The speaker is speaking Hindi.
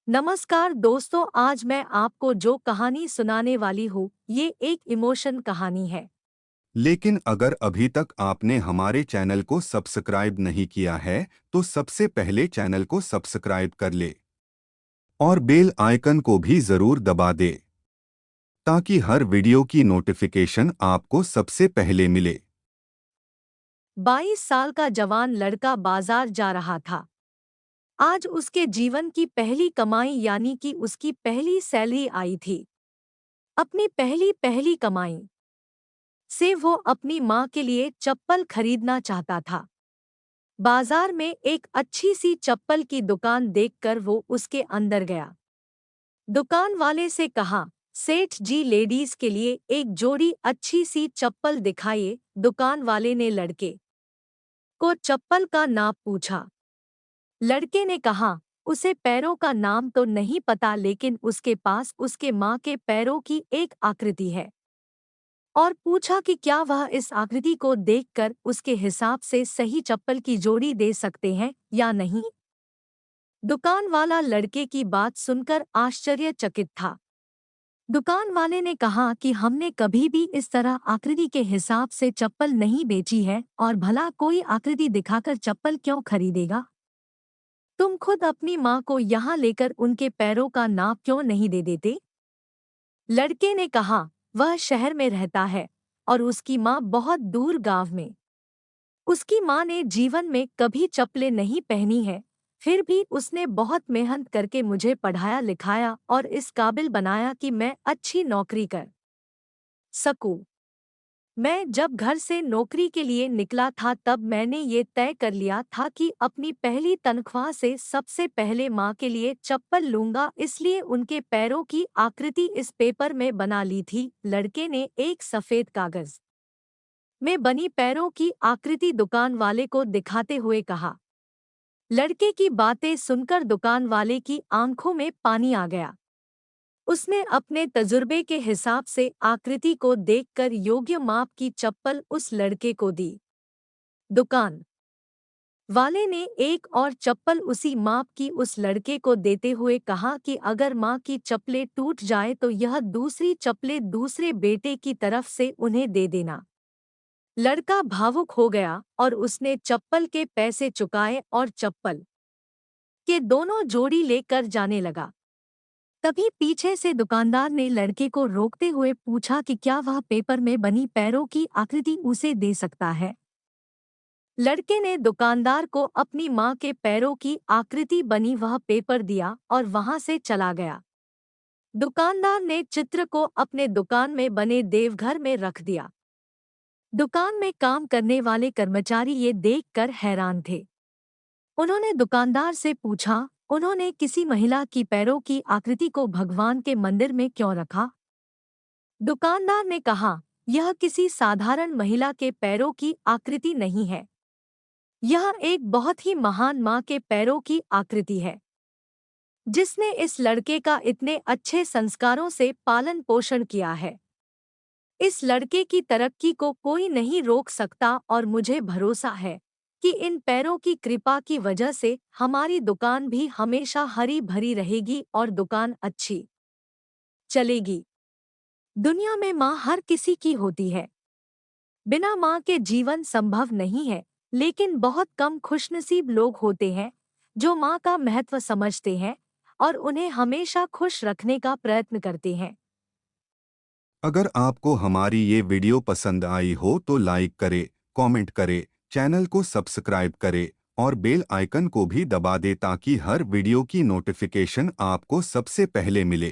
नमस्कार दोस्तों, आज मैं आपको जो कहानी सुनाने वाली हूँ ये एक इमोशन कहानी है। लेकिन अगर अभी तक आपने हमारे चैनल को सब्सक्राइब नहीं किया है तो सबसे पहले चैनल को सब्सक्राइब कर ले और बेल आइकन को भी जरूर दबा दे ताकि हर वीडियो की नोटिफिकेशन आपको सबसे पहले मिले। 22 साल का जवान लड़का बाजार जा रहा था। आज उसके जीवन की पहली कमाई यानी कि उसकी पहली सैलरी आई थी। अपनी पहली पहली कमाई से वो अपनी माँ के लिए चप्पल खरीदना चाहता था। बाजार में एक अच्छी सी चप्पल की दुकान देखकर वो उसके अंदर गया। दुकान वाले से कहा, सेठ जी लेडीज के लिए एक जोड़ी अच्छी सी चप्पल दिखाइए। दुकान वाले ने लड़के को चप्पल का नाप पूछा। लड़के ने कहा, उसे पैरों का नाम तो नहीं पता लेकिन उसके पास उसके माँ के पैरों की एक आकृति है। और पूछा कि क्या वह इस आकृति को देखकर उसके हिसाब से सही चप्पल की जोड़ी दे सकते हैं या नहीं। दुकान वाला लड़के की बात सुनकर आश्चर्यचकित था। दुकान वाले ने कहा कि हमने कभी भी इस तरह आकृति के हिसाब से चप्पल नहीं बेची है और भला कोई आकृति दिखाकर चप्पल क्यों खरीदेगा। तुम खुद अपनी माँ को यहाँ लेकर उनके पैरों का नाप क्यों नहीं दे देते। लड़के ने कहा, वह शहर में रहता है और उसकी माँ बहुत दूर गांव में। उसकी माँ ने जीवन में कभी चप्पलें नहीं पहनी है, फिर भी उसने बहुत मेहनत करके मुझे पढ़ाया लिखाया और इस काबिल बनाया कि मैं अच्छी नौकरी कर सकूं। मैं जब घर से नौकरी के लिए निकला था तब मैंने ये तय कर लिया था कि अपनी पहली तनख्वाह से सबसे पहले माँ के लिए चप्पल लूंगा, इसलिए उनके पैरों की आकृति इस पेपर में बना ली थी। लड़के ने एक सफेद कागज में बनी पैरों की आकृति दुकान वाले को दिखाते हुए कहा। लड़के की बातें सुनकर दुकान वाले की आंखों में पानी आ गया। उसने अपने तजुर्बे के हिसाब से आकृति को देखकर योग्य माप की चप्पल उस लड़के को दी। दुकान वाले ने एक और चप्पल उसी माप की उस लड़के को देते हुए कहा कि अगर माँ की चप्पलें टूट जाए तो यह दूसरी चप्पलें दूसरे बेटे की तरफ से उन्हें दे देना। लड़का भावुक हो गया और उसने चप्पल के पैसे चुकाए और चप्पल के दोनों जोड़ी लेकर जाने लगा। तभी पीछे से दुकानदार ने लड़के को रोकते हुए पूछा कि क्या वह पेपर में बनी पैरों की आकृति उसे दे सकता है। लड़के ने दुकानदार को अपनी माँ के पैरों की आकृति बनी वह पेपर दिया और वहां से चला गया। दुकानदार ने चित्र को अपने दुकान में बने देवघर में रख दिया। दुकान में काम करने वाले कर्मचारी ये देखकर हैरान थे। उन्होंने दुकानदार से पूछा, उन्होंने किसी महिला की पैरों की आकृति को भगवान के मंदिर में क्यों रखा। दुकानदार ने कहा, यह किसी साधारण महिला के पैरों की आकृति नहीं है, यह एक बहुत ही महान माँ के पैरों की आकृति है जिसने इस लड़के का इतने अच्छे संस्कारों से पालन पोषण किया है। इस लड़के की तरक्की को कोई नहीं रोक सकता और मुझे भरोसा है कि इन पैरों की कृपा की वजह से हमारी दुकान भी हमेशा हरी भरी रहेगी और दुकान अच्छी चलेगी। दुनिया में माँ हर किसी की होती है। बिना माँ के जीवन संभव नहीं है, लेकिन बहुत कम खुशनसीब लोग होते हैं जो माँ का महत्व समझते हैं और उन्हें हमेशा खुश रखने का प्रयत्न करते हैं। अगर आपको हमारी ये वीडियो पसंद आई हो तो लाइक करे, कमेंट करे, चैनल को सब्सक्राइब करे और बेल आइकन को भी दबा दे ताकि हर वीडियो की नोटिफिकेशन आपको सबसे पहले मिले।